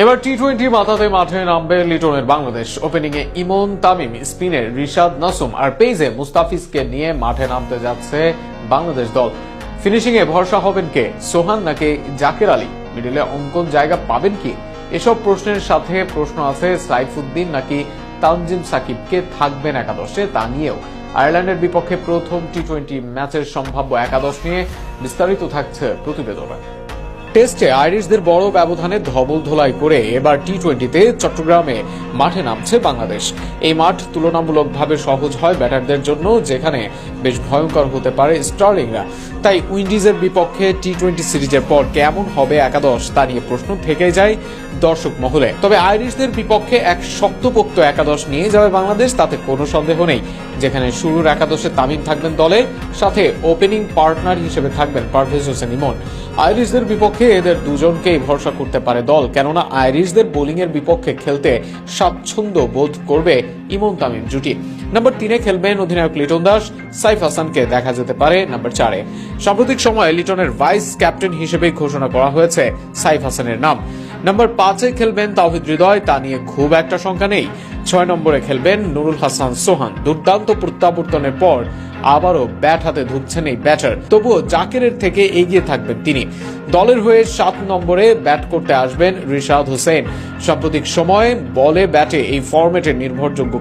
এবার টি-20 মাথাতে মাঠে নামবে লিটনের বাংলাদেশ। ওপেনিং এ ইমন, তামিম, স্পিনে রিশাদ, নাসুম আর পেজে মুস্তাফিজকে নিয়ে মাঠে নামতে যাচ্ছে বাংলাদেশ দল। ফিনিশিং এ ভরসা হবেন কে, সোহান নাকি জাকের আলী? মিডিলে অঙ্কন জায়গা পাবেন কি? এসব প্রশ্নের সাথে প্রশ্ন আছে সাইফুদ্দিন নাকি তানজিম সাকিবকে থাকবেন একাদশে তা নিয়েও। আয়ারল্যান্ডের বিপক্ষে প্রথম টি-20 ম্যাচের সম্ভাব্য একাদশ নিয়ে বিস্তারিত থাকছে প্রতিবেদনে। টেস্টে আইরিশদের বড় ব্যবধানে ধবল ধোলাই করে এবার টি-20তে চট্টগ্রামে মাঠে নামছে বাংলাদেশ। এই মাঠ তুলনামূলকভাবে সহজ হয় ব্যাটারদের জন্য, যেখানে বেশ ভয়ঙ্কর হতে পারে স্টার্লিংরা। তাই উইন্ডিজের বিপক্ষে টি-20 সিরিজের পর কেমন হবে একাদশ তা নিয়ে প্রশ্ন থেকে যায় দর্শক মহলে। তবে আইরিশদের বিপক্ষে এক শক্তপোক্ত একাদশ নিয়ে যাবে বাংলাদেশ, তাতে কোনো সন্দেহ নেই। যেখানে শুরুর একাদশে তামিম থাকবেন দলে, সাথে ওপেনিং পার্টনার হিসেবে থাকবেন পারভেজ হোসেন ইমন। আইরিশদের বিপক্ষে এদের দুজনকেই ভরসা করতে পারে দল, কেননা আইরিশদের বোলিং এর বিপক্ষে খেলতে স্বাচ্ছন্দ্য বোধ করবে ইমন তামিম জুটি। নাম্বার 3-এ খেলবেন অধিনায়ক লিটন দাস, সাইফ হাসানকে দেখা যেতে পারে নাম্বার 4-এ। সাম্প্রতিক সময়ে লিটনের ভাইস ক্যাপ্টেন হিসেবে ঘোষণা করা হয়েছে সাইফ হাসানের নাম। নাম্বার 5-এ খেলবেন তাওহিদ হৃদয়, তা নিয়ে খুব একটা শঙ্কা নেই। 6 নম্বরে খেলবেন নুরুল হাসান সোহান। দুর্দান্ত প্রত্যাবর্তনের পর আবারও ব্যাট হাতে ধুঁকছেন এই ব্যাটার, তবুও জাকেরের থেকে এগিয়ে থাকবেন তিনি। দলের হয়ে 7 নম্বরে ব্যাট করতে আসবেন রিশাদ হোসেন। সাম্প্রতিক সময়ে বলে ব্যাটে এই ফরম্যাটের নির্ভরযোগ্য